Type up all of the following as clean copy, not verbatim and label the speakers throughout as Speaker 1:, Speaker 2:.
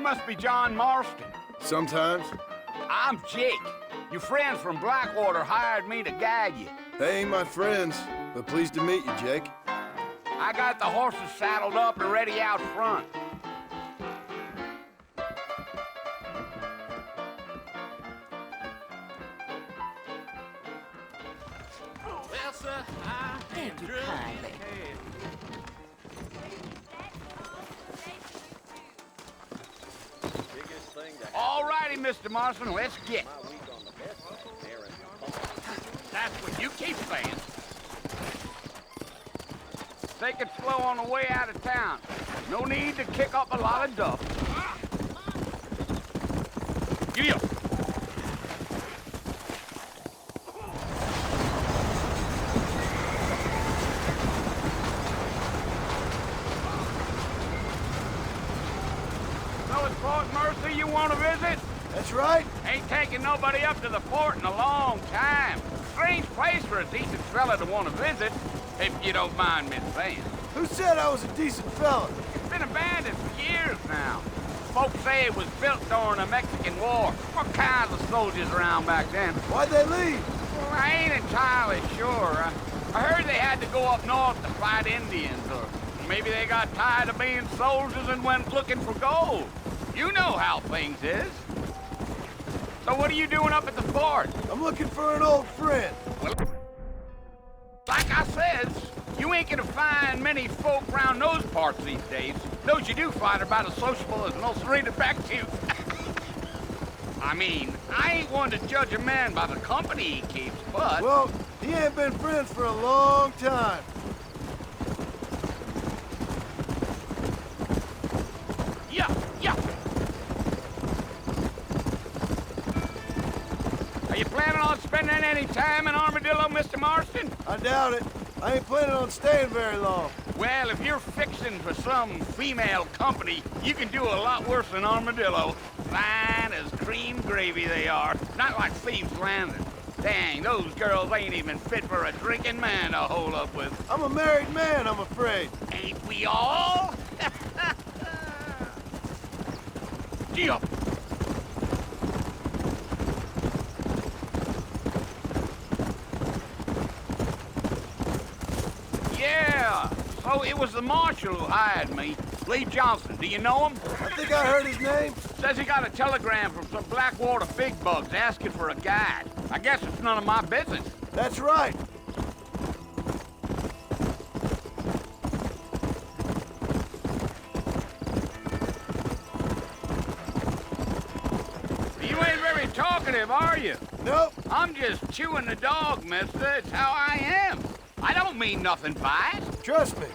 Speaker 1: must be John Marston.
Speaker 2: Sometimes.
Speaker 1: I'm Jake. Your friends from Blackwater hired me to guide you.
Speaker 2: They ain't my friends, but pleased to meet you, Jake.
Speaker 1: I got the horses saddled up and ready out front.
Speaker 3: Well, sir,
Speaker 4: Thank you kindly.
Speaker 1: All righty, Mr. Marston, let's get. That's what you keep saying. Take it slow on the way out of town. No need to kick up a lot of dust. Giddy up. So it's Fort Mercy you want to visit?
Speaker 2: That's right.
Speaker 1: Ain't taking nobody up to the fort in a long time. Strange place for a decent fella to want to visit, if you don't mind me saying.
Speaker 2: Who said I was a decent fella?
Speaker 1: It's been abandoned for years now. Folks say it was built during the Mexican War. What kinds of soldiers around back then?
Speaker 2: Why'd they leave?
Speaker 1: Well, I ain't entirely sure. I heard they had to go up north to fight Indians, or maybe they got tired of being soldiers and went looking for gold. You know how things is. So what are you doing up at the fort?
Speaker 2: I'm looking for an old friend.
Speaker 1: Well, like I says, you ain't gonna find many folk around those parts these days. Those you do find are about as sociable as most read it back to you. I mean, I ain't one to judge a man by the company he keeps, but...
Speaker 2: Well, he ain't been friends for a long time.
Speaker 1: Yeah. Are you planning on spending any time in Armadillo, Mr. Marston?
Speaker 2: I doubt it. I ain't planning on staying very long.
Speaker 1: Well, if you're fixing for some female company, you can do a lot worse than Armadillo. Fine as cream gravy they are. Not like Thieves' Landing. Dang, those girls ain't even fit for a drinking man to hole up with.
Speaker 2: I'm a married man, I'm afraid.
Speaker 1: Ain't we all? Gee up. Yeah, so it was the marshal who hired me. Lee Johnson, do you know him?
Speaker 2: I think I heard his name.
Speaker 1: Says he got a telegram from some Blackwater big bugs asking for a guide. I guess it's none of my business.
Speaker 2: That's right.
Speaker 1: You ain't very talkative, are you?
Speaker 2: Nope.
Speaker 1: I'm just chewing the dog, mister. It's how I am. I don't mean nothing by it.
Speaker 2: Trust me.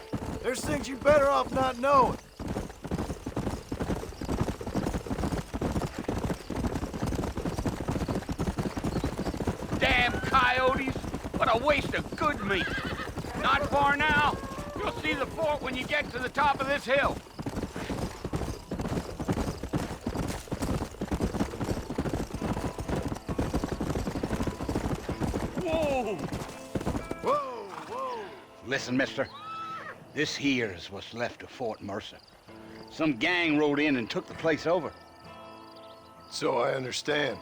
Speaker 2: There's things you better off not knowing.
Speaker 1: Damn coyotes. What a waste of good meat. Not far now. You'll see the fort when you get to the top of this hill. Whoa!
Speaker 2: Whoa.
Speaker 1: Listen, mister. This here's what's left of Fort Mercer. Some gang rode in and took the place over.
Speaker 2: So I understand.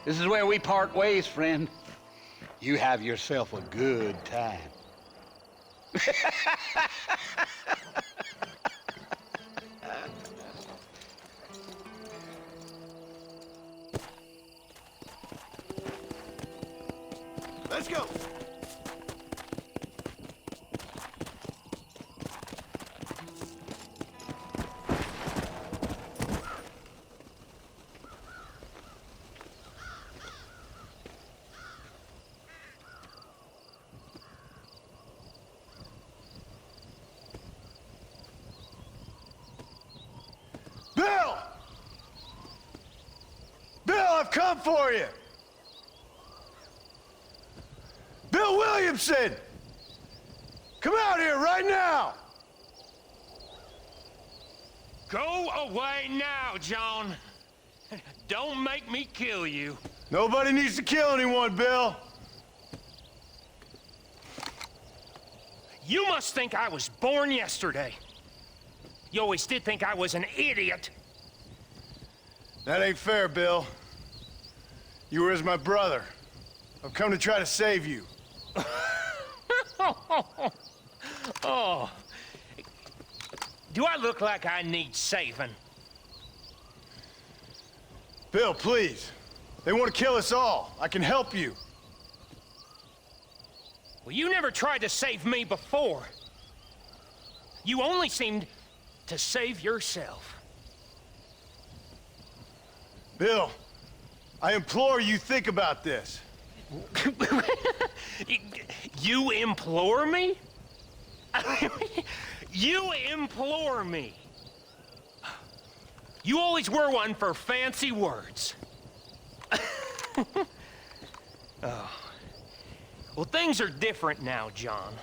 Speaker 1: This is where we part ways, friend. You have yourself a good time.
Speaker 2: Let's go. Bill! Bill, I've come for you! Bill Williamson! Come out here right now!
Speaker 3: go away now, John. Don't make me kill you.
Speaker 2: Nobody needs to kill anyone, Bill.
Speaker 3: You must think I was born yesterday. You always did think I was an idiot.
Speaker 2: That ain't fair, Bill. You were as my brother. I've come to try to save you.
Speaker 3: Oh. Do I look like I need saving?
Speaker 2: Bill, please. They want to kill us all. I can help you.
Speaker 3: Well, you never tried to save me before. You only seemed to save yourself.
Speaker 2: Bill, I implore you think about this.
Speaker 3: You implore me? You implore me. You always were one for fancy words. Oh. Well, things are different now, John.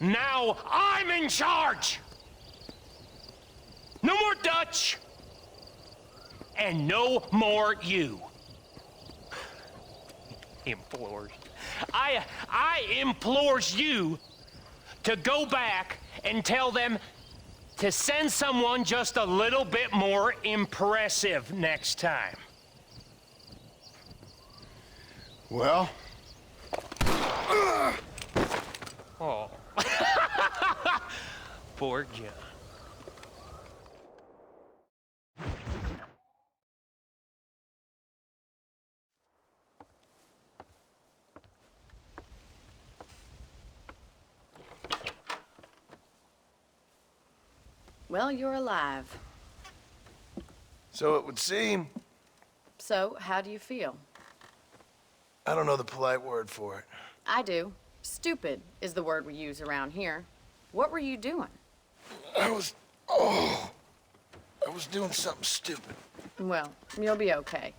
Speaker 3: Now I'm in charge! No more Dutch! And no more you. Implores. I implores you to go back and tell them to send someone just a little bit more impressive next time.
Speaker 2: Well?
Speaker 3: Oh. Poor John.
Speaker 4: Well, you're alive.
Speaker 2: So it would seem.
Speaker 4: So, how do you feel?
Speaker 2: I don't know the polite word for it.
Speaker 4: I do. Stupid is the word we use around here. What were you doing?
Speaker 2: I was doing something stupid.
Speaker 4: Well, you'll be okay.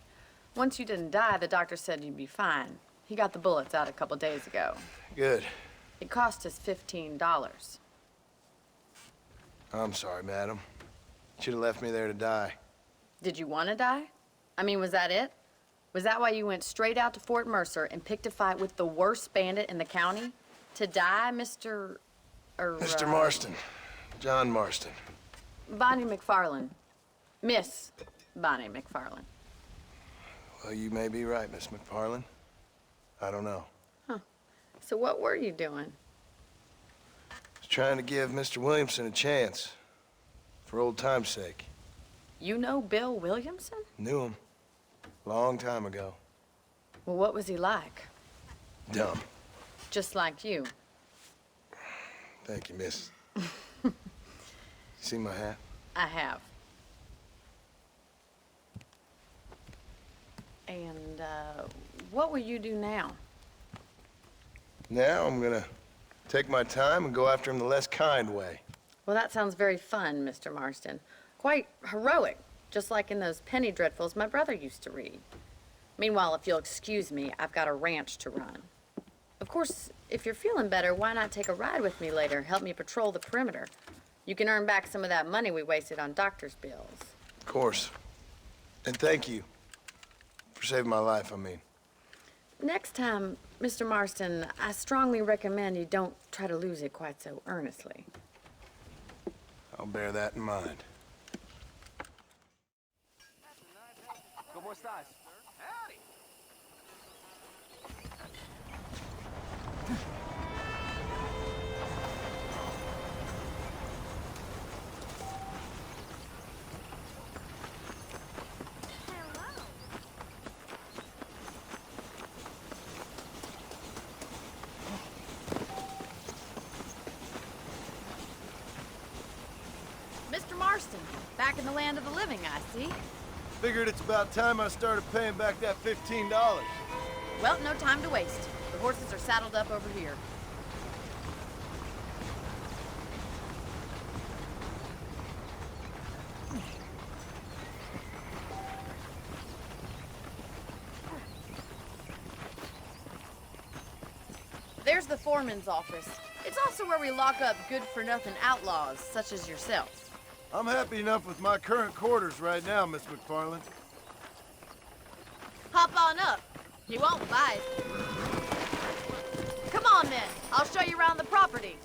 Speaker 4: Once you didn't die, the doctor said you'd be fine. He got the bullets out a couple days ago.
Speaker 2: Good.
Speaker 4: It cost us $15.
Speaker 2: I'm sorry, madam. Should have left me there to die.
Speaker 4: Did you want to die? I mean, was that it? Was that why you went straight out to Fort Mercer and picked a fight with the worst bandit in the county? To die, Mr.
Speaker 2: Mr. Marston. John Marston.
Speaker 4: Bonnie McFarland. Miss Bonnie McFarland.
Speaker 2: Well, you may be right, Miss McFarland. I don't know.
Speaker 4: Huh. So what were you doing?
Speaker 2: I was trying to give Mr. Williamson a chance. For old time's sake.
Speaker 4: You know Bill Williamson?
Speaker 2: Knew him. Long time ago.
Speaker 4: Well, what was he like?
Speaker 2: Dumb.
Speaker 4: Just like you.
Speaker 2: Thank you, miss. See my hat?
Speaker 4: I have. And, what will you do now?
Speaker 2: Now I'm gonna take my time and go after him the less kind way.
Speaker 4: Well, that sounds very fun, Mr. Marston. Quite heroic, just like in those penny dreadfuls my brother used to read. Meanwhile, if you'll excuse me, I've got a ranch to run. Of course, if you're feeling better, why not take a ride with me later? Help me patrol the perimeter. You can earn back some of that money we wasted on doctor's bills.
Speaker 2: Of course. And thank you. For saving my life, I mean.
Speaker 4: Next time, Mr. Marston, I strongly recommend you don't try to lose it quite so earnestly.
Speaker 2: I'll bear that in mind.
Speaker 1: ¿Cómo estás? Howdy.
Speaker 4: Mr. Marston, back in the land of the living, I see.
Speaker 2: Figured it's about time I started paying back that $15.
Speaker 4: Well, no time to waste. The horses are saddled up over here. There's the foreman's office. It's also where we lock up good-for-nothing outlaws, such as yourself.
Speaker 2: I'm happy enough with my current quarters right now, Miss McFarland.
Speaker 4: Hop on up. He won't bite. Come on, then. I'll show you around the property.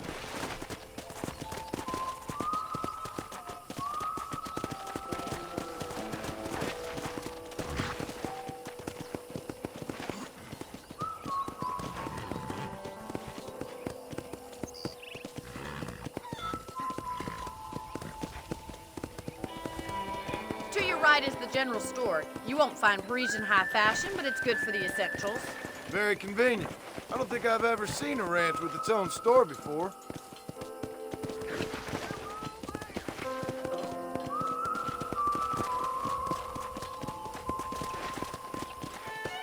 Speaker 4: right is the general store. You won't find Parisian high fashion, but it's good for the essentials.
Speaker 2: Very convenient. I don't think I've ever seen a ranch with its own store before.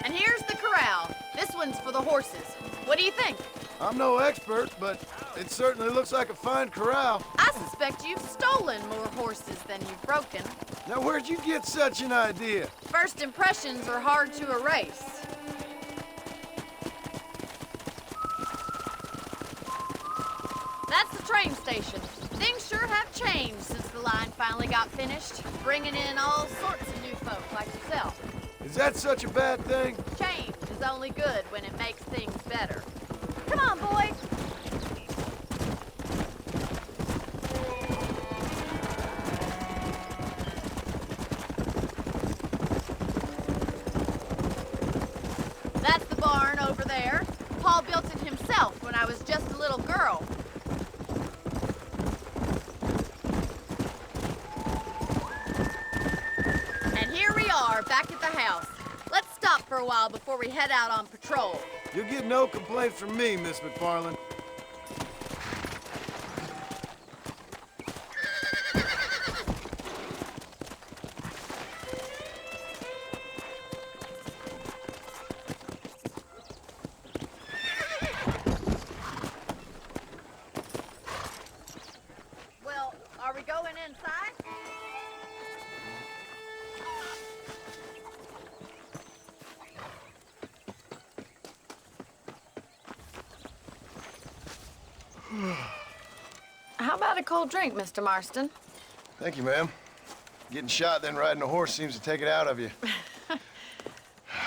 Speaker 4: And here's the corral. This one's for the horses. What do you think?
Speaker 2: I'm no expert, but it certainly looks like a fine corral.
Speaker 4: I suspect you've stolen more horses than you've broken.
Speaker 2: Now, where'd you get such an idea?
Speaker 4: First impressions are hard to erase. That's the train station. Things sure have changed since the line finally got finished, bringing in all sorts of new folk like yourself.
Speaker 2: Is that such a bad thing?
Speaker 4: Change is only good when it makes things better. Come on, boys. That's the barn over there. Paul built it himself when I was just a little girl. And here we are, back at the house. Let's stop for a while before we head out on patrol.
Speaker 2: You'll get no complaints from me, Miss McFarland.
Speaker 4: Well, are we going inside? How about a cold drink, Mr. Marston?
Speaker 2: Thank you, ma'am. Getting shot, then riding a horse seems to take it out of you.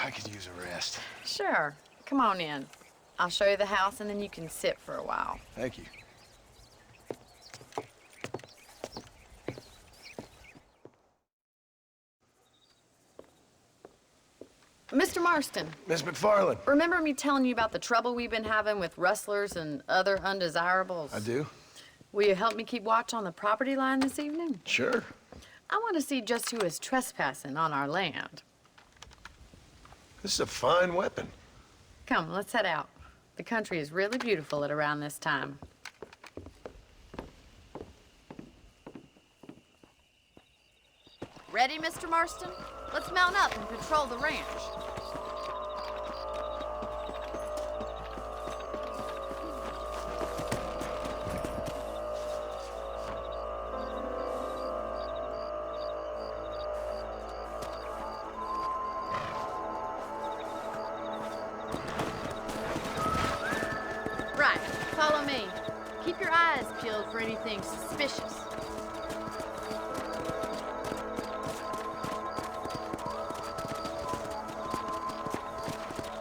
Speaker 2: I could use a rest.
Speaker 4: Sure. Come on in. I'll show you the house, and then you can sit for a while.
Speaker 2: Thank you.
Speaker 4: Mr. Marston,
Speaker 2: Miss McFarland.
Speaker 4: remember me telling you about the trouble we've been having with rustlers and other undesirables?
Speaker 2: I do?
Speaker 4: Will you help me keep watch on the property line this evening?
Speaker 2: Sure.
Speaker 4: I want to see just who is trespassing on our land.
Speaker 2: This is a fine weapon.
Speaker 4: Come, let's head out. The country is really beautiful at around this time. Ready, Mr. Marston? Let's mount up and patrol the ranch. Right, follow me. Keep your eyes peeled for anything suspicious.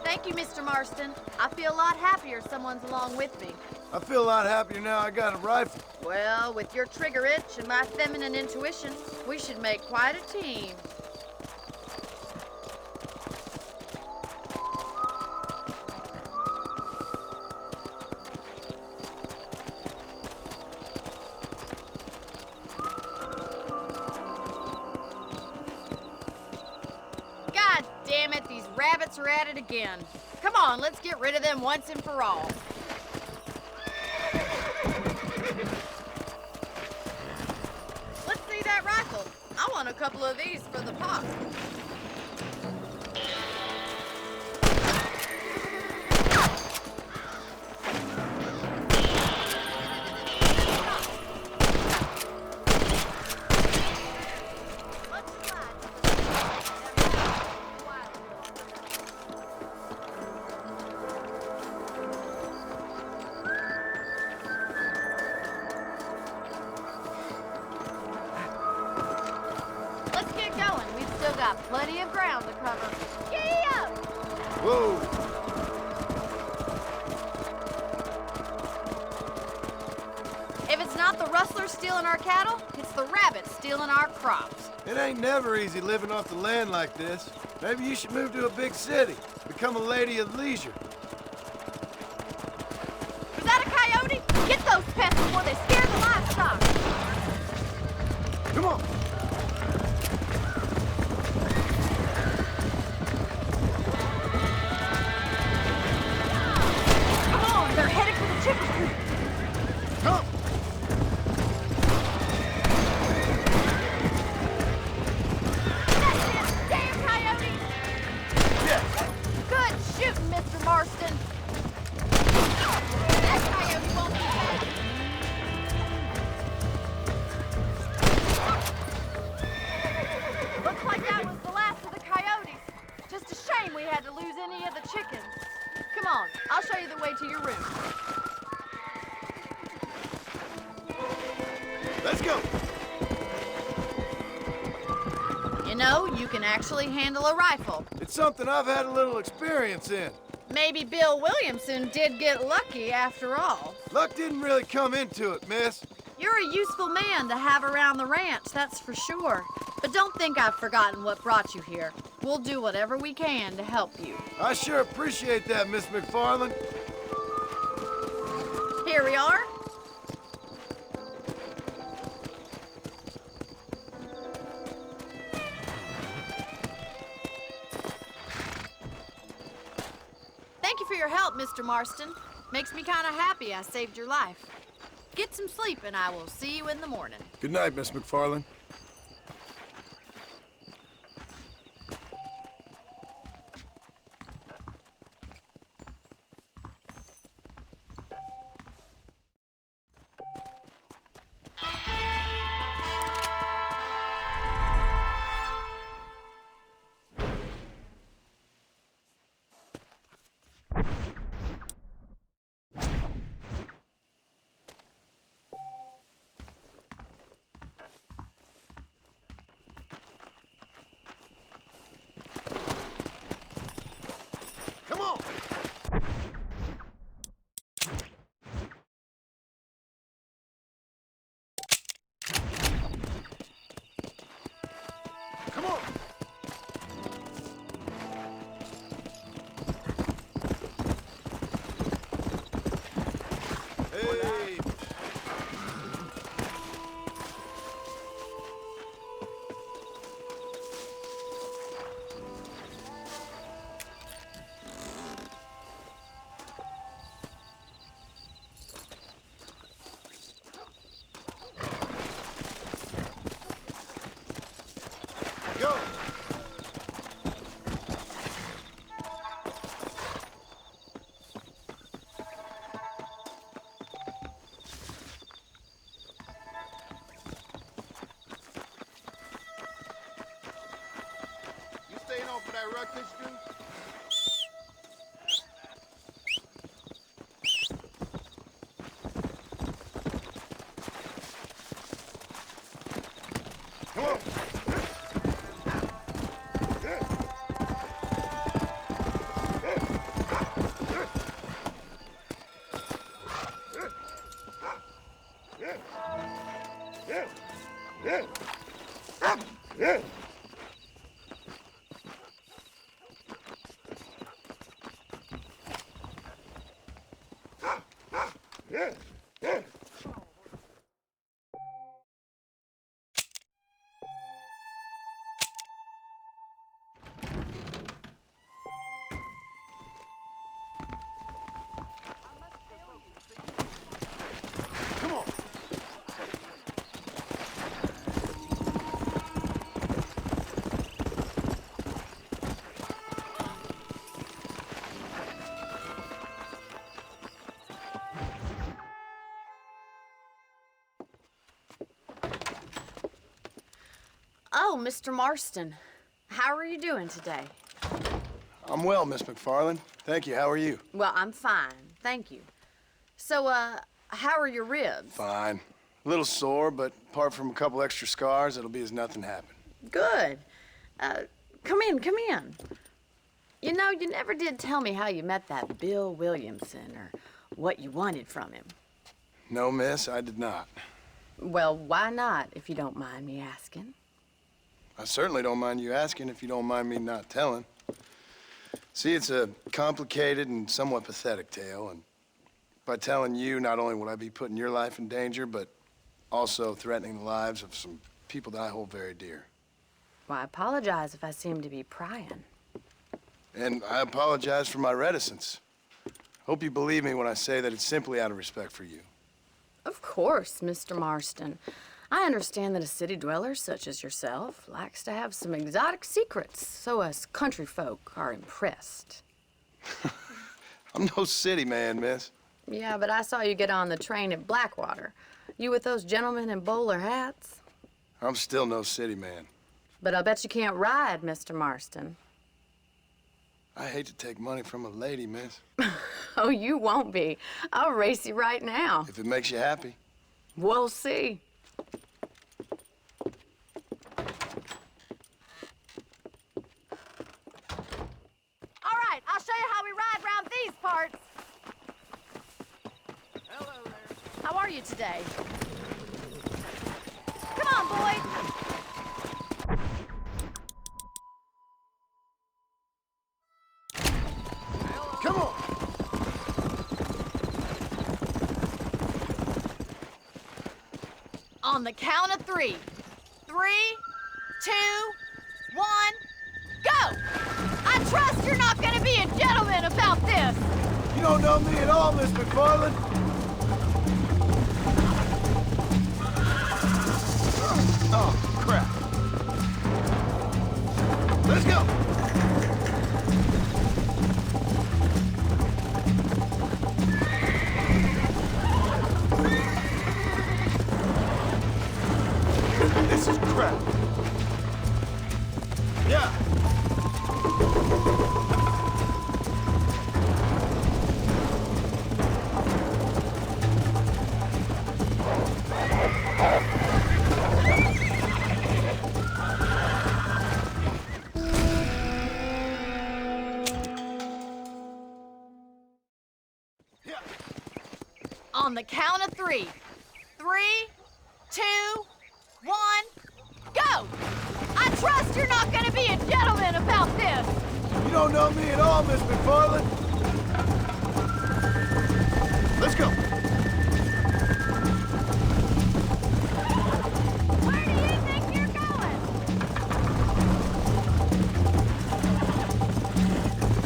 Speaker 4: Thank you, Mr. Marston. I feel a lot happier someone's along with me.
Speaker 2: I feel a lot happier now I got a rifle.
Speaker 4: Well, with your trigger itch and my feminine intuition, we should make quite a team. God damn it, these rabbits are at it again. Come on, let's get rid of them once and for all. Let's see that rifle. I want a couple of these for the pot. Let's get going. We've still got plenty of ground to cover. Giddy up!
Speaker 2: Whoa!
Speaker 4: If it's not the rustlers stealing our cattle, it's the rabbits stealing our crops.
Speaker 2: It ain't never easy living off the land like this. Maybe you should move to a big city. Become a lady of leisure.
Speaker 4: Was that a coyote? Get those pests before they scare the livestock.
Speaker 2: Come on!
Speaker 4: know you can actually handle a rifle.
Speaker 2: It's something I've had a little experience in.
Speaker 4: Maybe Bill Williamson did get lucky after all.
Speaker 2: Luck didn't really come into it, miss.
Speaker 4: You're a useful man to have around the ranch, that's for sure. But don't think I've forgotten what brought you here. We'll do whatever we can to help you.
Speaker 2: I sure appreciate that, Miss McFarland.
Speaker 4: Here we are. Thank you for your help, Mr. Marston. Makes me kind of happy I saved your life. Get some sleep and I will see you in the morning.
Speaker 2: Good night, Miss McFarland. Come on! Come on! Hey! Go! You staying on for that rugfish goose? Come on! Come on!
Speaker 4: Oh, Mr. Marston. How are you doing today?
Speaker 2: I'm well, Miss McFarland. Thank you. How are you?
Speaker 4: Well, I'm fine. Thank you. So, how are your ribs?
Speaker 2: Fine. A little sore, but apart from a couple extra scars, it'll be as nothing happened.
Speaker 4: Good. Come in, come in. You know, you never did tell me how you met that Bill Williamson or what you wanted from him.
Speaker 2: No, miss, I did not.
Speaker 4: Well, why not, if you don't mind me asking?
Speaker 2: I certainly don't mind you asking if you don't mind me not telling. See, it's a complicated and somewhat pathetic tale, and by telling you, not only will I be putting your life in danger, but also threatening the lives of some people that I hold very dear.
Speaker 4: Well, I apologize if I seem to be prying.
Speaker 2: And I apologize for my reticence. Hope you believe me when I say that it's simply out of respect for you.
Speaker 4: Of course, Mr. Marston. I understand that a city dweller such as yourself likes to have some exotic secrets, so us country folk are impressed.
Speaker 2: I'm no city man, miss.
Speaker 4: Yeah, but I saw you get on the train at Blackwater. You with those gentlemen in bowler hats?
Speaker 2: I'm still no city man.
Speaker 4: But I'll bet you can't ride, Mr. Marston.
Speaker 2: I hate to take money from a lady, miss.
Speaker 4: Oh, you won't be. I'll race you right now.
Speaker 2: If it makes you happy.
Speaker 4: We'll see. you today? Come on, boy.
Speaker 2: Come on!
Speaker 4: On the count of 3. 3, 2, 1, go! I trust you're not gonna be a gentleman about this!
Speaker 2: You don't know me at all, Miss McFarland. Oh, crap. Let's go! This is crap. Yeah.
Speaker 4: On the count of 3. 3, 2, 1, go! I trust you're not gonna be a gentleman about this!
Speaker 2: You don't know me at all, Miss McFarland. Let's go.
Speaker 4: Where do you think you're going?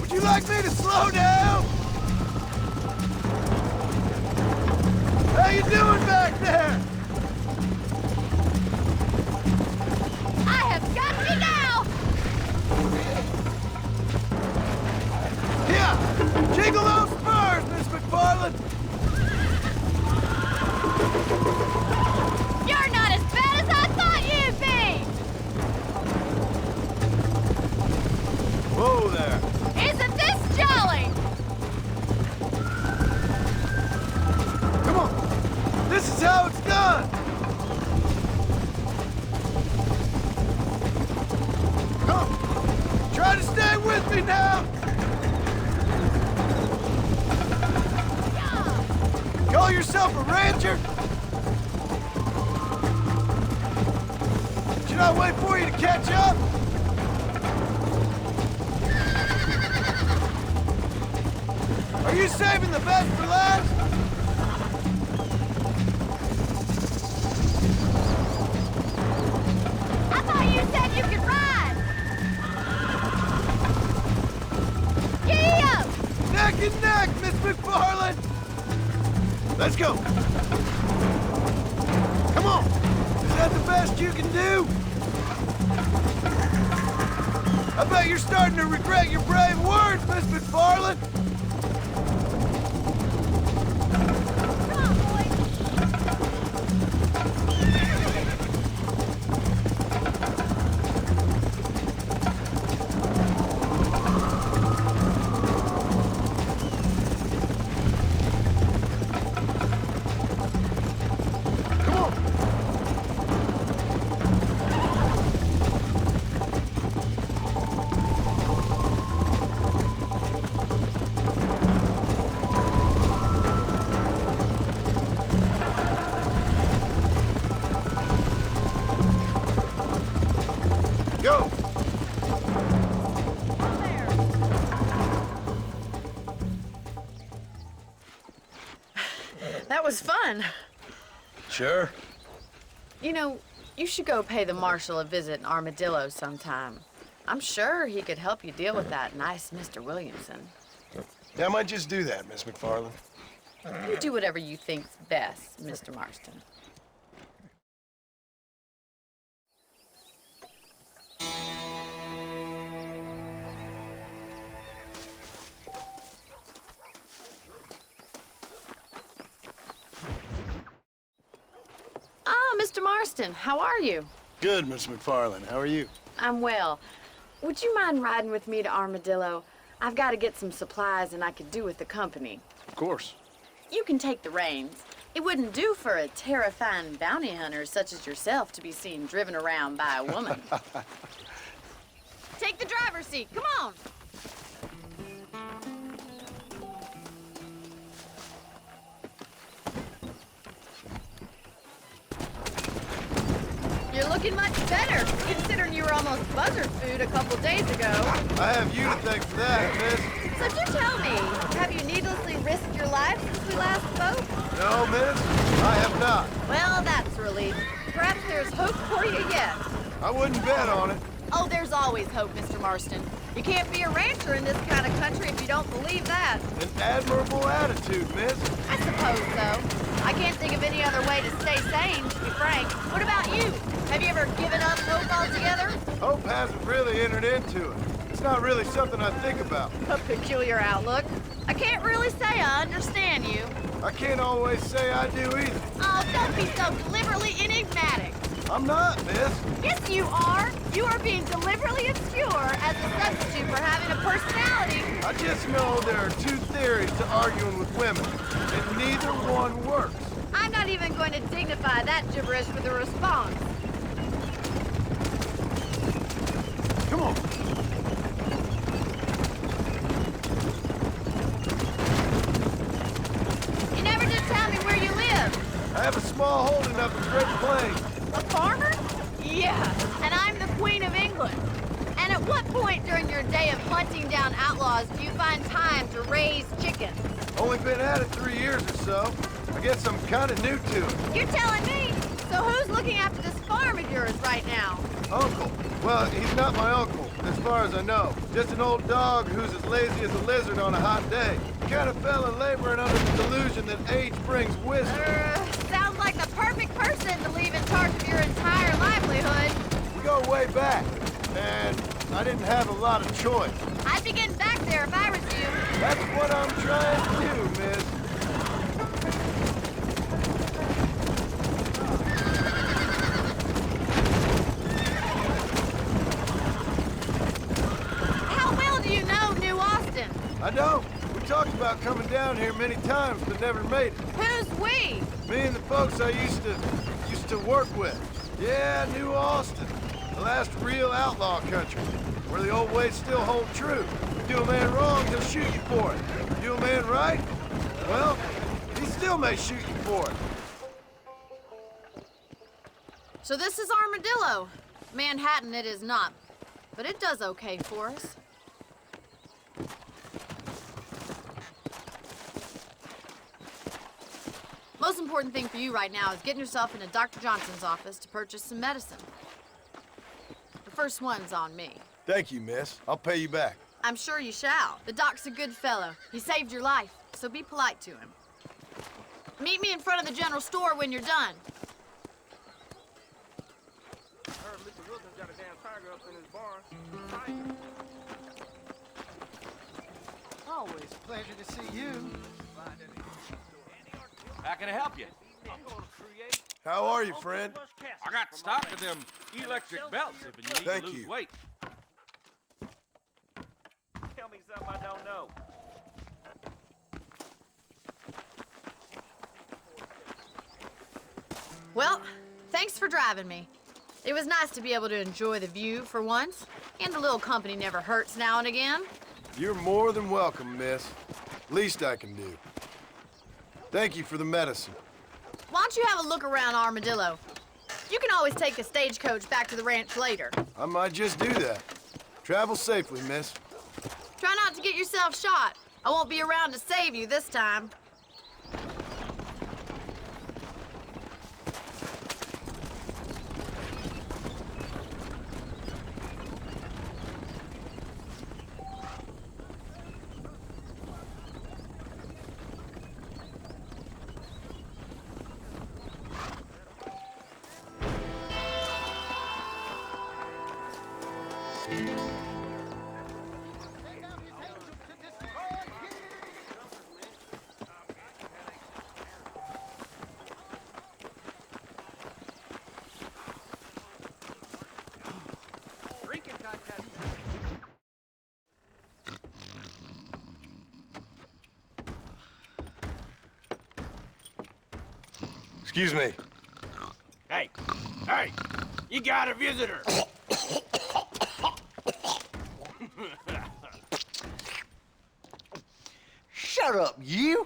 Speaker 2: Would you like me to slow down? How you doing back there?
Speaker 4: I have got you now!
Speaker 2: Yeah! Jiggle those spurs, Miss McFarland!
Speaker 4: You're not as bad as I thought you'd be!
Speaker 2: Whoa there!
Speaker 4: Isn't this jolly?
Speaker 2: Come on! This is how it's done! Come! Try to stay with me now! Call yourself a rancher? Should I wait for you to catch up? Are you saving the best for last?
Speaker 4: I thought you said you could ride! Giddy up!
Speaker 2: Neck and neck, Miss McFarland! Let's go! Come on! Is that the best you can do? I bet you're starting to regret your brave words, Miss McFarland!
Speaker 4: Come on, boy!
Speaker 2: Come on! Go!
Speaker 4: There. That was fun.
Speaker 2: Sure.
Speaker 4: You know, you should go pay the marshal a visit in Armadillo sometime. I'm sure he could help you deal with that nice Mr. Williamson.
Speaker 2: Yeah, I might just do that, Miss McFarland.
Speaker 4: You do whatever you think's best, Mr. Marston. Ah, Mr. Marston, how are you?
Speaker 2: Good, Miss McFarland. How are you?
Speaker 4: I'm well. Would you mind riding with me to Armadillo? I've got to get some supplies and I could do with the company.
Speaker 2: Of course.
Speaker 4: You can take the reins. It wouldn't do for a terrifying bounty hunter such as yourself to be seen driven around by a woman. Take the driver's seat. Come on. You're looking much better, considering you were almost buzzard food a couple days ago.
Speaker 2: I have you to thank for that, miss.
Speaker 4: So do tell me, have you needlessly risked your life since we last spoke?
Speaker 2: No, miss, I have not.
Speaker 4: Well, that's a relief. Perhaps there's hope for you yet.
Speaker 2: I wouldn't bet on it.
Speaker 4: Oh, there's always hope, Mr. Marston. You can't be a rancher in this kind of country if you don't believe that.
Speaker 2: An admirable attitude, miss.
Speaker 4: I suppose so. I can't think of any other way to stay sane, to be frank. What about you? Have you ever given up hope altogether?
Speaker 2: Hope hasn't really entered into it. It's not really something I think about.
Speaker 4: A peculiar outlook. I can't really say I understand you.
Speaker 2: I can't always say I do either.
Speaker 4: Oh, don't be so deliberately enigmatic.
Speaker 2: I'm not, miss.
Speaker 4: Yes, you are. You are being deliberately obscure as a substitute for having a personality.
Speaker 2: I just know there are two theories to arguing with women, and neither one works.
Speaker 4: I'm not even going to dignify that gibberish with a response.
Speaker 2: Come on.
Speaker 4: You never did tell me where you live.
Speaker 2: I have a small holding up in Great Plains.
Speaker 4: A farmer? Yeah, and I'm the Queen of England. And at what point during your day of hunting down outlaws do you find time to raise chickens?
Speaker 2: Only been at it 3 years or so. I guess I'm kind of new to it.
Speaker 4: You're telling me? So who's looking after this farm of yours right now?
Speaker 2: Uncle. Well, he's not my uncle, as far as I know. Just an old dog who's as lazy as a lizard on a hot day. Kind of fella laboring under the delusion that age brings wisdom.
Speaker 4: Sounds like the perfect person to leave in charge of your entire livelihood.
Speaker 2: We go way back, and I didn't have a lot of choice.
Speaker 4: I'd be getting back there if I was you.
Speaker 2: That's what I'm trying to do, miss.
Speaker 4: How well do you know New Austin?
Speaker 2: I don't. We talked about coming down here many times, but never made it.
Speaker 4: Who's we?
Speaker 2: Me and the folks I used to work with. Yeah, New Austin. The last real outlaw country, where the old ways still hold true. You do a man wrong, he'll shoot you for it. You do a man right, well, he still may shoot you for it.
Speaker 4: So this is Armadillo. Manhattan it is not, but it does okay for us. Most important thing for you right now is getting yourself into Dr. Johnson's office to purchase some medicine. The first one's on me.
Speaker 2: Thank you, miss. I'll pay you back.
Speaker 4: I'm sure you shall. The doc's a good fellow. He saved your life, so be polite to him. Meet me in front of the general store when you're done.
Speaker 5: I heard Mr. Wilson's got a damn tiger up in his barn.
Speaker 6: Always a pleasure to see you.
Speaker 7: How can I help you?
Speaker 2: How are you, friend?
Speaker 7: I got stock of them electric belts if you need
Speaker 2: Thank
Speaker 7: to lose
Speaker 2: you.
Speaker 7: weight.
Speaker 5: Tell me something I don't know.
Speaker 4: Well, thanks for driving me. It was nice to be able to enjoy the view for once, and a little company never hurts now and again.
Speaker 2: You're more than welcome, miss. Least I can do. Thank you for the medicine.
Speaker 4: Why don't you have a look around Armadillo? You can always take a stagecoach back to the ranch later.
Speaker 2: I might just do that. Travel safely, miss.
Speaker 4: Try not to get yourself shot. I won't be around to save you this time.
Speaker 2: Excuse me.
Speaker 5: Hey, you got a visitor.
Speaker 6: Shut up, you!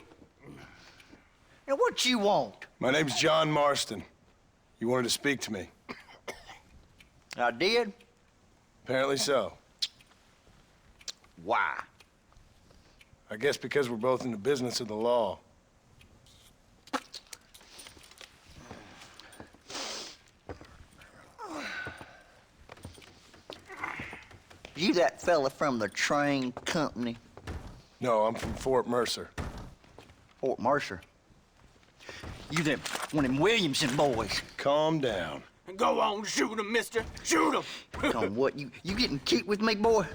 Speaker 6: Now, what you want?
Speaker 2: My name's John Marston. You wanted to speak to me.
Speaker 6: I did?
Speaker 2: Apparently so.
Speaker 6: Why?
Speaker 2: I guess because we're both in the business of the law.
Speaker 6: You that fella from the train company?
Speaker 2: No, I'm from Fort Mercer.
Speaker 6: Fort Mercer? You them one of them Williamson boys?
Speaker 2: Calm down.
Speaker 5: Go on, shoot him, mister. Shoot him.
Speaker 6: Come on, what, you getting kicked with me, boy?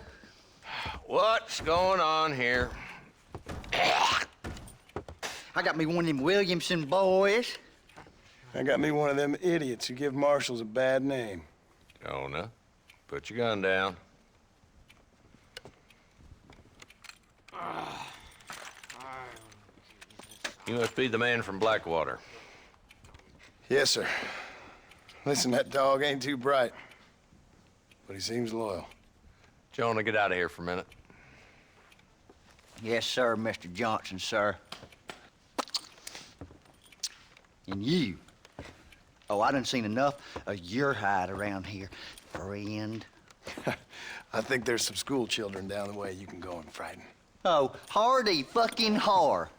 Speaker 8: What's going on here?
Speaker 6: I got me one of them Williamson boys.
Speaker 2: I got me one of them idiots who give marshals a bad name.
Speaker 8: Jonah, put your gun down. You must be the man from Blackwater.
Speaker 2: Yes, sir. Listen, that dog ain't too bright, but he seems loyal.
Speaker 8: Jonah, get out of here for a minute.
Speaker 6: Yes, sir, Mr. Johnson, sir. And you. Oh, I done seen enough of your hide around here, friend.
Speaker 2: I think there's some school children down the way you can go and frighten.
Speaker 6: Oh, hardy fucking har.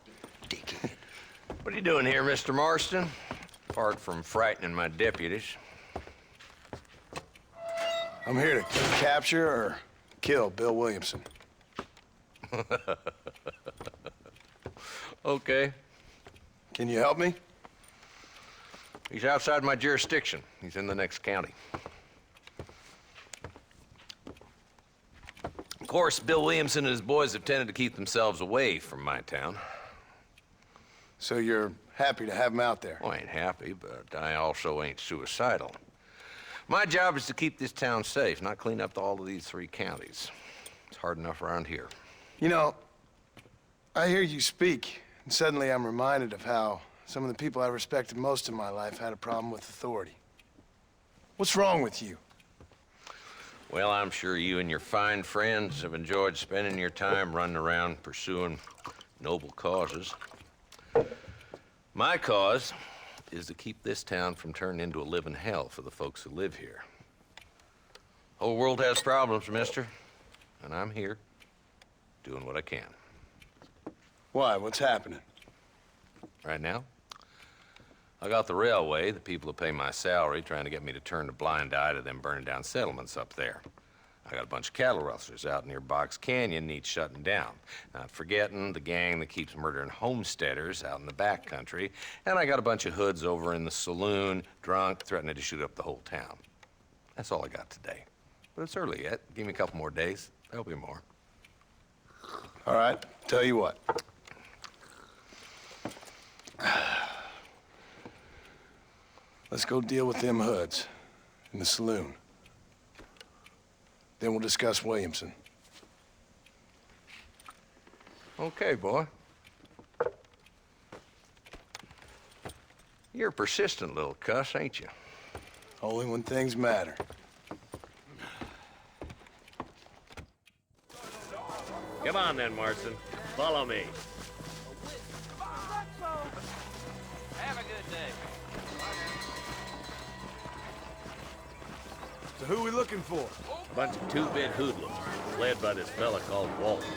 Speaker 6: Dickhead.
Speaker 8: What are you doing here, Mr. Marston? Apart from frightening my deputies.
Speaker 2: I'm here to capture or kill Bill Williamson.
Speaker 8: Okay.
Speaker 2: Can you help me?
Speaker 8: He's outside my jurisdiction. He's in the next county. Of course, Bill Williamson and his boys have tended to keep themselves away from my town.
Speaker 2: So you're happy to have him out there?
Speaker 8: Well, I ain't happy, but I also ain't suicidal. My job is to keep this town safe, not clean up all of these 3 counties. It's hard enough around here.
Speaker 2: You know, I hear you speak, and suddenly I'm reminded of how some of the people I respected most in my life had a problem with authority. What's wrong with you?
Speaker 8: Well, I'm sure you and your fine friends have enjoyed spending your time running around pursuing noble causes. My cause is to keep this town from turning into a living hell for the folks who live here. Whole world has problems, mister, and I'm here doing what I can.
Speaker 2: Why? What's happening?
Speaker 8: Right now, I got the railway, the people who pay my salary, trying to get me to turn a blind eye to them burning down settlements up there. I got a bunch of cattle rustlers out near Box Canyon needs shutting down. Not forgetting the gang that keeps murdering homesteaders out in the back country. And I got a bunch of hoods over in the saloon, drunk, threatening to shoot up the whole town. That's all I got today. But it's early yet. Give me a couple more days. There'll be more.
Speaker 2: All right, tell you what. Let's go deal with them hoods in the saloon. Then we'll discuss Williamson.
Speaker 8: Okay, boy. You're a persistent little cuss, ain't you?
Speaker 2: Only when things matter.
Speaker 9: Come on then, Marston. Follow me.
Speaker 5: Have a good day.
Speaker 2: So who are we looking for?
Speaker 9: A bunch of two-bit hoodlums, led by this fella called Walton.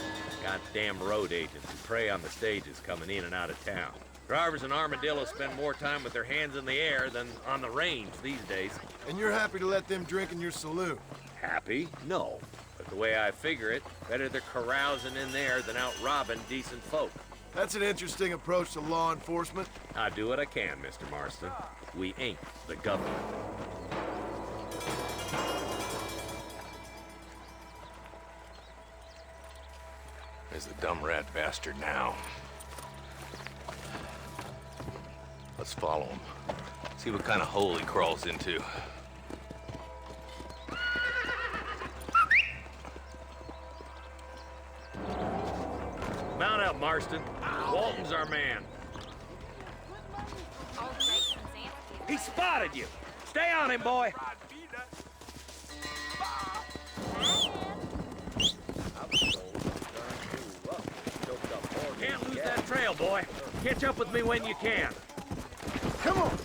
Speaker 9: Goddamn road agents who prey on the stages coming in and out of town. Drivers in Armadillo spend more time with their hands in the air than on the range these days.
Speaker 2: And you're happy to let them drink in your saloon?
Speaker 9: Happy? No. But the way I figure it, better they're carousing in there than out robbing decent folk.
Speaker 2: That's an interesting approach to law enforcement.
Speaker 9: I do what I can, Mr. Marston. We ain't the government.
Speaker 8: There's the dumb rat bastard now. Let's follow him. See what kind of hole he crawls into.
Speaker 9: Mount up, Marston. Walton's our man. He spotted you. Stay on him, boy. Can't lose that trail, boy. Catch up with me when you can.
Speaker 2: Come on!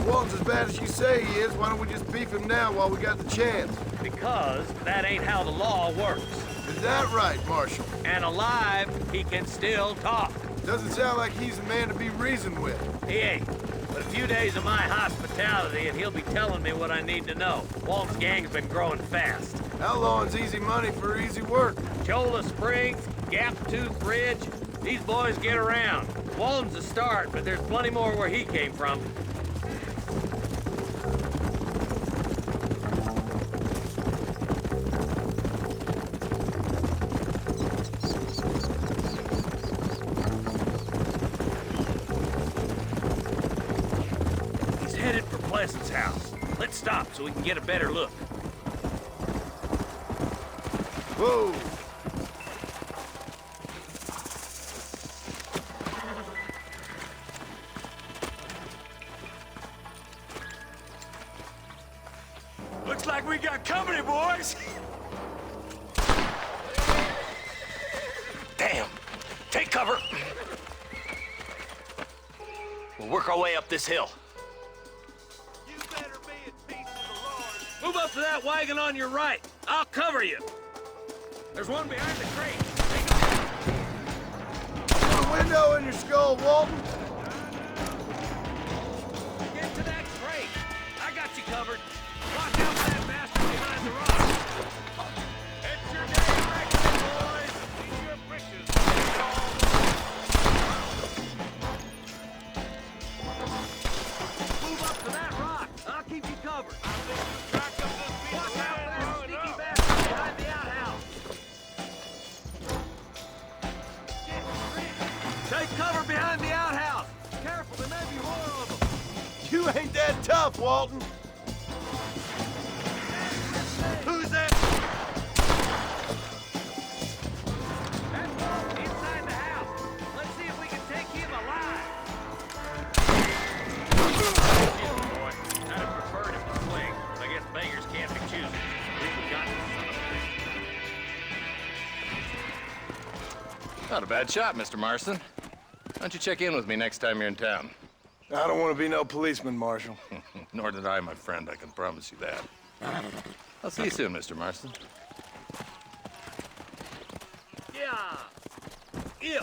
Speaker 2: Walton's as bad as you say he is, why don't we just beef him now while we got the chance?
Speaker 9: Because that ain't how the law works.
Speaker 2: Is that right, Marshal?
Speaker 9: And alive, he can still talk.
Speaker 2: Doesn't sound like he's a man to be reasoned with.
Speaker 9: He ain't. But a few days of my hospitality, and he'll be telling me what I need to know. Walton's gang's been growing fast.
Speaker 2: Outlawing's easy money for easy work.
Speaker 9: Cholla Springs, Gap Tooth Bridge, these boys get around. Walton's a start, but there's plenty more where he came from. He's headed for Pleasant's house. Let's stop so we can get a better look.
Speaker 2: Whoa!
Speaker 7: Looks like we got company, boys.
Speaker 3: Damn. Take cover. We'll work our way up this hill.
Speaker 5: You better be at peace with the Lord.
Speaker 9: Move up to that wagon on your right. I'll cover you. There's one behind the crate.
Speaker 2: Put a window in your skull, Walton.
Speaker 9: Get to that crate. I got you covered. Watch out for that bastard behind the rock.
Speaker 5: It's your day of reckoning, boys. Eat your britches.
Speaker 9: Move up to that rock. I'll keep you covered.
Speaker 5: Crack up this piece
Speaker 9: Watch
Speaker 5: of
Speaker 9: out for
Speaker 5: land
Speaker 9: that
Speaker 5: long
Speaker 9: sneaky
Speaker 5: enough.
Speaker 9: bastard behind the outhouse. Take cover behind the outhouse. Careful, there may be more of them.
Speaker 2: You ain't that tough, Walton.
Speaker 9: Who's that? That's Walton inside the house. Let's see if we can take him alive. Boy, I'd have preferred him to swing. I guess beggars can't be choosers. We've got this son of a bitch.
Speaker 8: Not a bad shot, Mr. Marston. Why don't you check in with me next time you're in town?
Speaker 2: I don't want to be no policeman, Marshal.
Speaker 8: Nor did I, my friend. I can promise you that. I'll see you soon, Mr. Marston.
Speaker 9: Yeah. Yeah.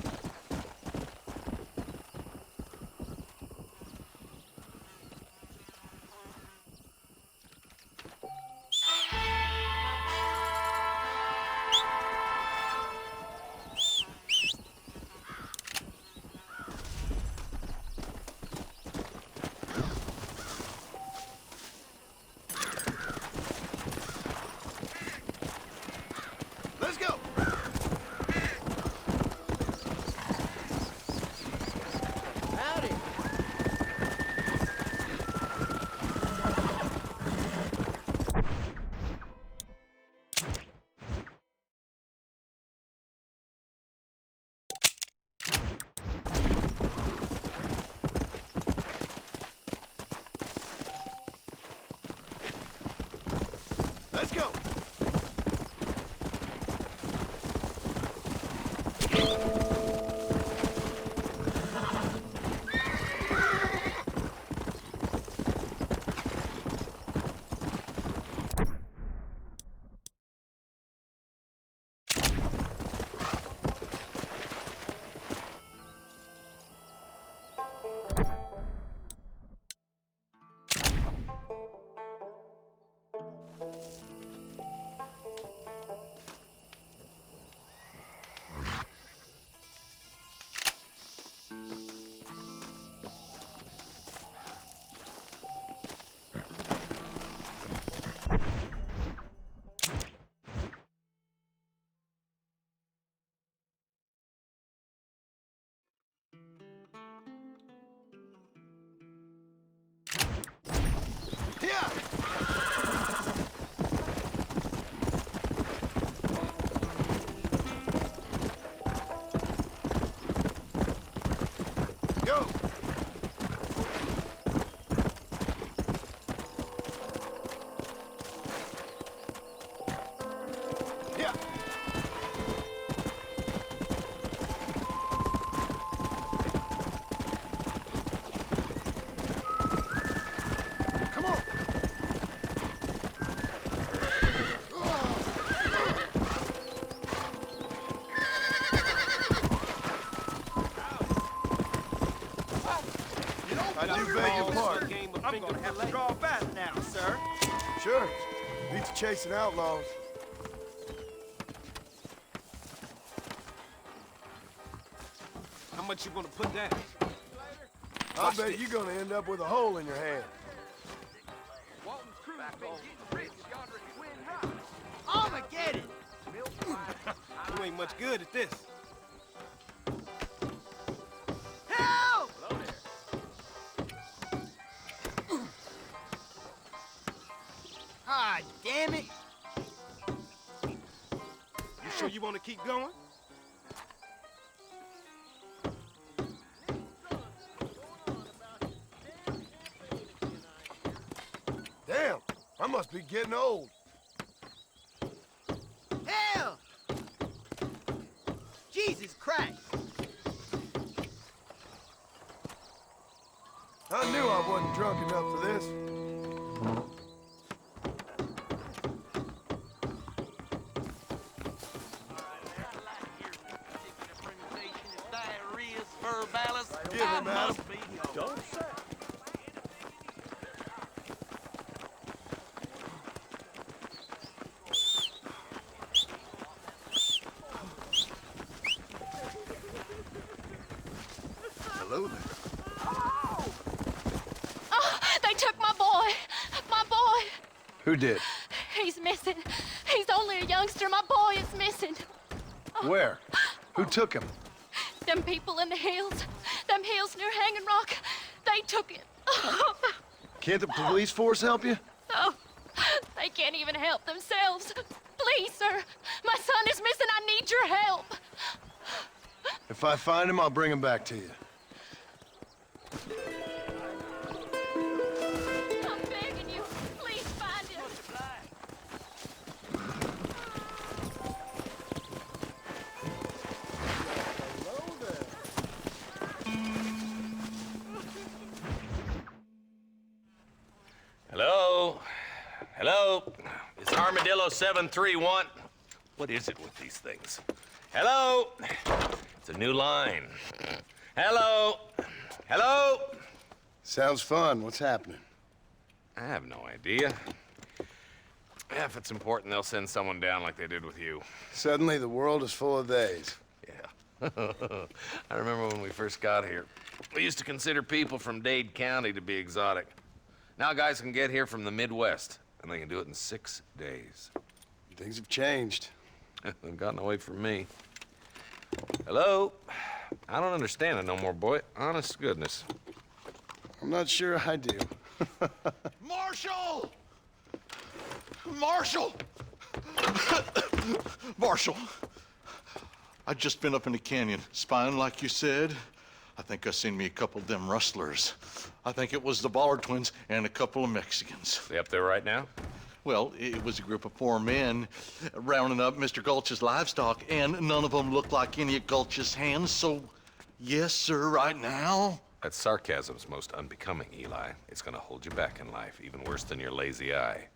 Speaker 2: Let's go. I do beg your pardon.
Speaker 5: I'm gonna have to draw back now, sir.
Speaker 2: Sure. Beats chasing outlaws.
Speaker 5: How much you gonna put down?
Speaker 2: I bet you're gonna end up with a hole in your hand.
Speaker 5: Armageddon! You ain't much good at this. Help! Ah, damn it! You sure you want to keep going?
Speaker 2: Damn, I must be getting old.
Speaker 5: Hell! Jesus Christ!
Speaker 2: I knew I wasn't drunk enough for this. Give him, Adam.
Speaker 5: Don't say.
Speaker 2: Hello there.
Speaker 10: Oh, they took my boy. My boy.
Speaker 2: Who did?
Speaker 10: He's missing. He's only a youngster. My boy is missing.
Speaker 2: Where? Who took him?
Speaker 10: Them people in the hills. Them hills near Hanging Rock. They took it.
Speaker 2: Can't the police force help you?
Speaker 10: Oh, they can't even help themselves. Please, sir. My son is missing. I need your help.
Speaker 2: If I find him, I'll bring him back to you.
Speaker 10: I'm begging you. Please find him.
Speaker 8: Hello? Hello? It's Armadillo 731. What is it with these things? Hello? It's a new line. Hello? Hello?
Speaker 2: Sounds fun. What's happening?
Speaker 8: I have no idea. If it's important, they'll send someone down like they did with you.
Speaker 2: Suddenly, the world is full of theys.
Speaker 8: Yeah. I remember when we first got here. We used to consider people from Dade County to be exotic. Now guys can get here from the Midwest, and they can do it in 6 days.
Speaker 2: Things have changed.
Speaker 8: They've gotten away from me. Hello? I don't understand it no more, boy. Honest to goodness.
Speaker 2: I'm not sure I do.
Speaker 11: Marshal! Marshal! Marshal! I'd just been up in the canyon, spying like you said. I think I seen me a couple of them rustlers. I think it was the Ballard twins and a couple of Mexicans.
Speaker 8: They up there right now?
Speaker 11: Well, it was a group of 4 men rounding up Mr. Gulch's livestock, and none of them looked like any of Gulch's hands, so yes, sir, right now.
Speaker 8: That sarcasm's most unbecoming, Eli. It's gonna hold you back in life, even worse than your lazy eye.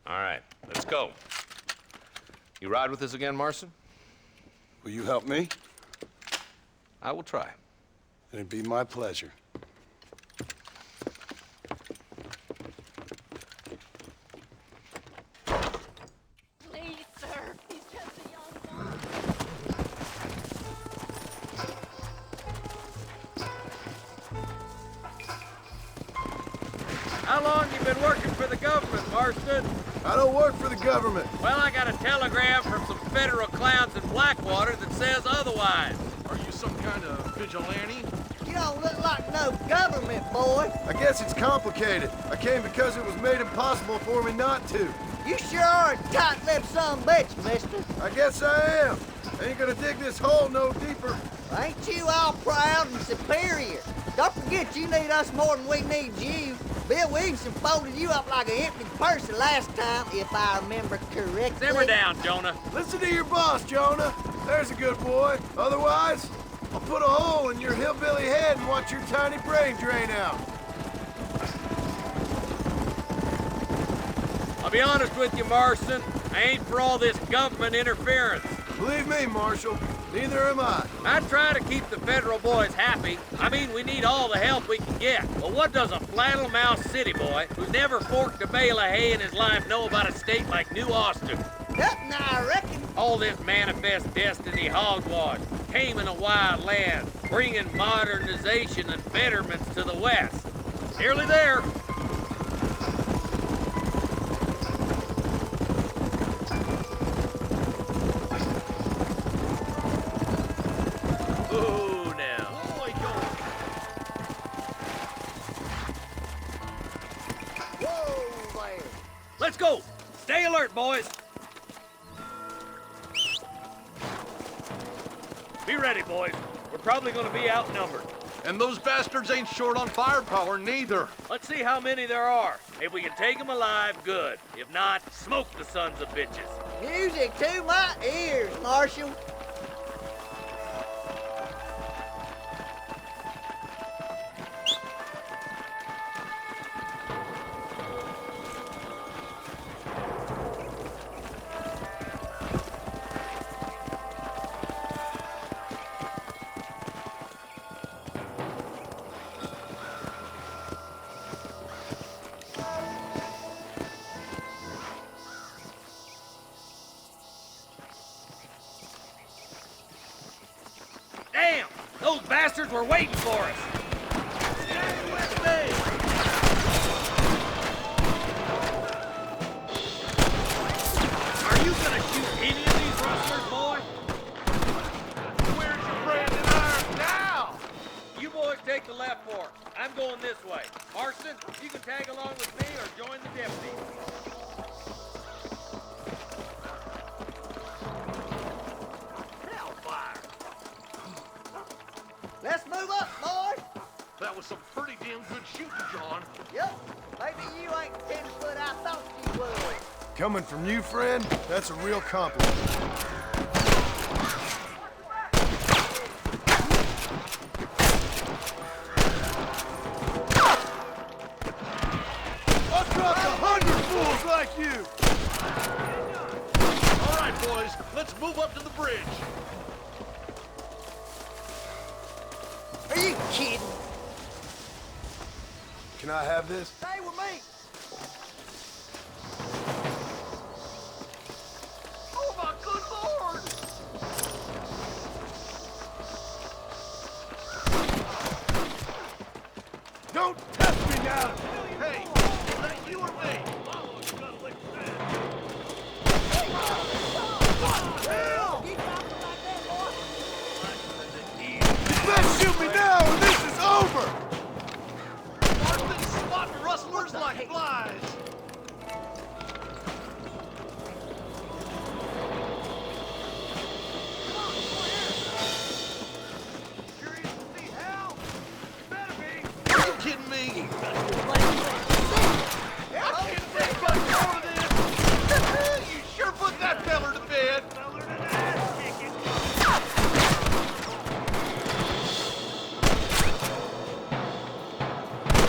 Speaker 8: All right, let's go. You ride with us again, Marston?
Speaker 2: Will you help me?
Speaker 8: I will try.
Speaker 2: It'd be my pleasure.
Speaker 10: Please, sir. He's just a young boy.
Speaker 7: How long you been working for the government, Marston?
Speaker 2: I don't work for the government.
Speaker 7: Well, I got a telegram from some federal clowns in Blackwater that says otherwise.
Speaker 11: Are you some kind of vigilante?
Speaker 12: You don't look like no government boy.
Speaker 2: I guess it's complicated. I came because it was made impossible for me not to.
Speaker 12: You sure are a tight-lipped son of a bitch, mister.
Speaker 2: I guess I am. Ain't gonna dig this hole no deeper.
Speaker 12: Ain't you all proud and superior? Don't forget you need us more than we need you. Bill Williamson folded you up like an empty purse the last time, if I remember correctly.
Speaker 7: Simmer down, Jonah.
Speaker 2: Listen to your boss, Jonah. There's a good boy. Otherwise, I'll put a hole in your hillbilly head and watch your tiny brain drain out.
Speaker 7: I'll be honest with you, Marston. I ain't for all this government interference.
Speaker 2: Believe me, Marshal, Neither am I.
Speaker 7: I try to keep the federal boys happy. I mean, we need all the help we can get. But what does a flannel-mouthed city boy who's never forked a bale of hay in his life know about a state like New Austin?
Speaker 12: Nothing, I reckon.
Speaker 7: All this manifest destiny hogwash, taming a wild land, bringing modernization and betterments to the West. Nearly there. Ooh, now.
Speaker 12: Whoa there.
Speaker 7: Let's go. Stay alert, boys. Be ready, boys. We're probably going to be outnumbered.
Speaker 11: And those bastards ain't short on firepower, neither.
Speaker 7: Let's see how many there are. If we can take them alive, good. If not, smoke the sons of bitches.
Speaker 12: Music to my ears, Marshal.
Speaker 7: Damn! Those bastards were waiting for us! Stay with me! Are you gonna shoot any of these rustlers, boy?
Speaker 11: Where's your branding iron now?
Speaker 7: You boys take the left fork. I'm going this way. Marston, you can tag along with me or join the deputy. Hellfire!
Speaker 12: Let's move up, boys.
Speaker 11: That was some pretty damn good shooting, John.
Speaker 12: Yep. Maybe you ain't the 10-foot I thought you was.
Speaker 2: Coming from you, friend, that's a real compliment. I've dropped 100 fools like you!
Speaker 11: All right, boys, let's move up to the bridge.
Speaker 12: Are you kidding?
Speaker 2: Can I have this?
Speaker 12: Stay with me.
Speaker 11: Oh, my good lord!
Speaker 2: Don't test me now!
Speaker 11: Hey, you or me?
Speaker 2: You best shoot me now or this is over!
Speaker 11: Marston's spotting rustlers like flies. Curious to see how? Better be. Are you kidding me? I can't take much more of this. You sure put that feller to bed.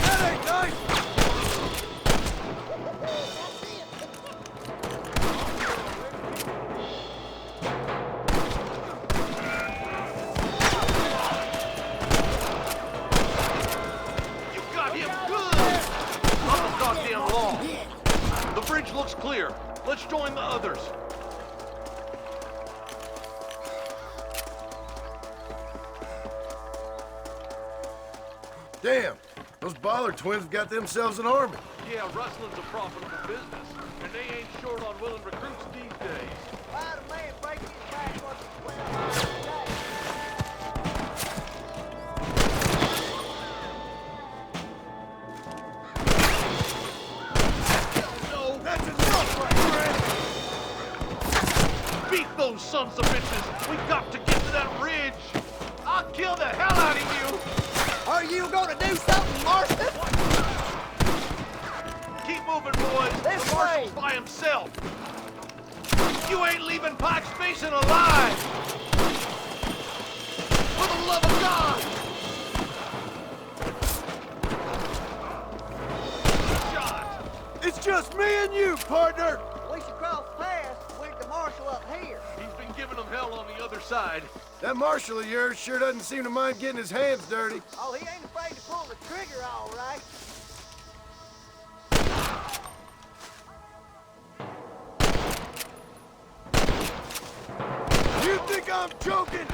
Speaker 2: That ain't nice!
Speaker 11: You got him good. Not the goddamn law. The bridge looks clear. Let's join the others.
Speaker 2: Damn, those Bollard twins have got themselves an army.
Speaker 11: Yeah, rustling's a profitable business, and they ain't short on willing recruits these days.
Speaker 12: Why the man break his back once in 12 hours a day?
Speaker 11: No, that's enough right, Fred! Beat those sons of bitches! We got to get to that ridge! I'll kill the hell out of you!
Speaker 12: Are you gonna do something, Marston?
Speaker 11: Keep moving, boys!
Speaker 12: This
Speaker 11: Marshal's
Speaker 12: way.
Speaker 11: by himself! You ain't leaving Pike's Basin alive! For the love of God! Shot!
Speaker 2: It's just me and you, partner!
Speaker 12: We should cross paths with the marshal up here.
Speaker 11: He's been giving them hell on the other side.
Speaker 2: That marshal of yours sure doesn't seem to mind getting his hands dirty.
Speaker 12: Oh, he ain't afraid to pull the trigger, all right.
Speaker 2: You think I'm joking?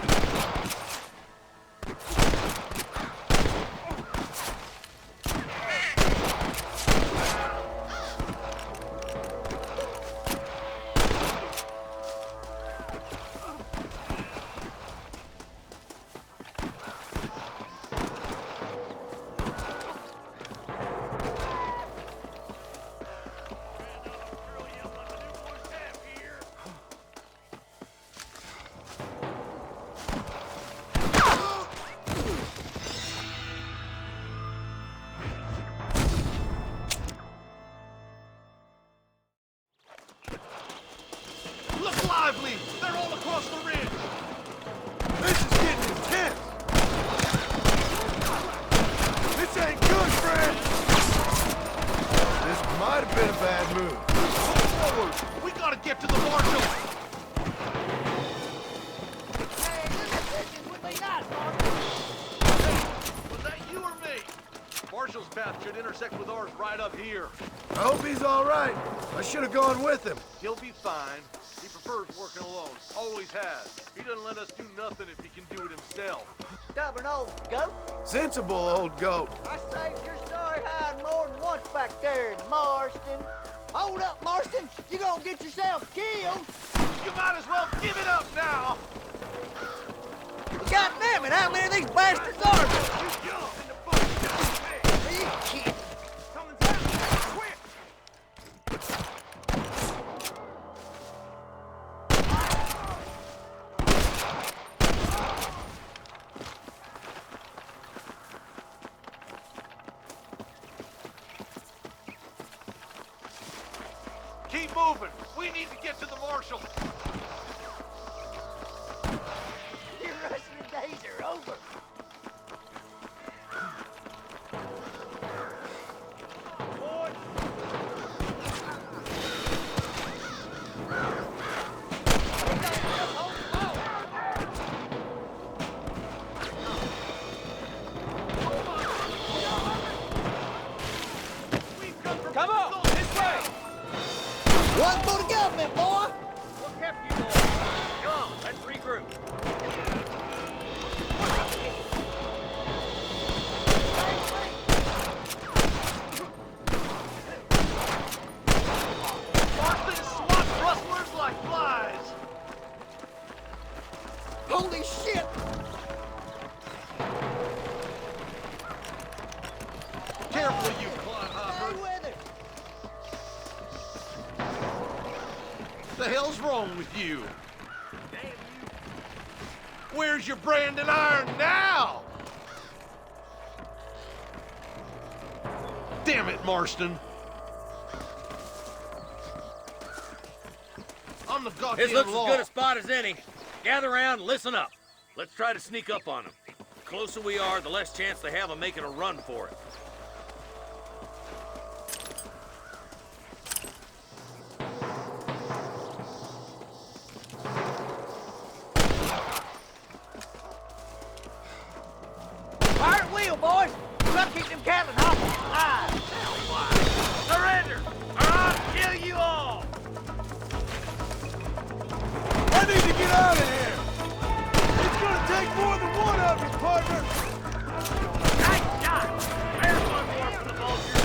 Speaker 11: Look lively! They're all across the ridge!
Speaker 2: This is getting intense! This ain't good, friend! This might have been a bad move.
Speaker 11: Move forward! We gotta get to the marshal!
Speaker 12: Hey, this would be nice, Marshal.
Speaker 11: Was that you or me? Marshal's path should intersect with ours right up here.
Speaker 2: I hope he's all right. I should have gone with him.
Speaker 11: He'll be fine. He prefers working alone. Always has. He doesn't let us do nothing if he can do it himself.
Speaker 12: Stubborn old goat.
Speaker 2: Sensible old goat.
Speaker 12: I saved your sorry hide more than once back there in Marston. Hold up, Marston. You gonna get yourself killed.
Speaker 11: You might as well give it up now!
Speaker 12: God damn it, how many of these bastards are there?
Speaker 11: You jump in the bush!
Speaker 12: Are you kidding?
Speaker 11: Coming down! Quick! Keep moving! We need to get to the marshal!
Speaker 12: Your rustling days are over.
Speaker 7: Come on, this way!
Speaker 12: One for the government, boy.
Speaker 7: What kept you boys? Come on, let's regroup.
Speaker 11: Marston swats rustlers like flies!
Speaker 12: Holy shit.
Speaker 11: Careful, you clodhopper!
Speaker 12: Stay with it.
Speaker 11: What the hell's wrong with you? Where's your branding iron now? Damn it, Marston. I'm the goddamn
Speaker 7: This looks
Speaker 11: law.
Speaker 7: as good a spot as any. Gather around and listen up. Let's try to sneak up on them. The closer we are, the less chance they have of making a run for it.
Speaker 12: Fire at wheel, boys. We gotta keep them cattle hopping alive.
Speaker 7: Surrender, or I'll kill you all!
Speaker 2: I need to get out of here! It's gonna take more than one of you, partner!
Speaker 7: Nice shot! There's one more for the vultures.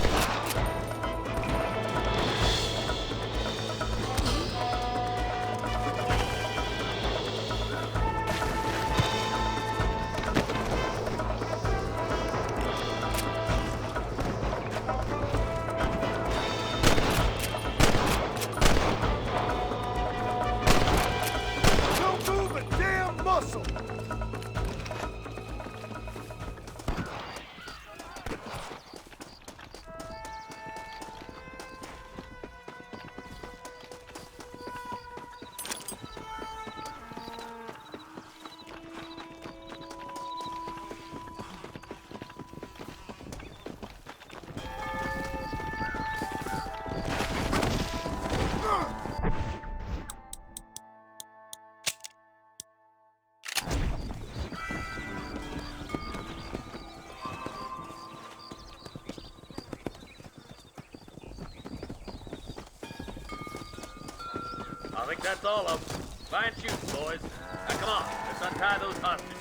Speaker 2: Don't move a damn muscle!
Speaker 7: I think that's all of them. Fine shooting, boys. Now come on, let's untie those hostages.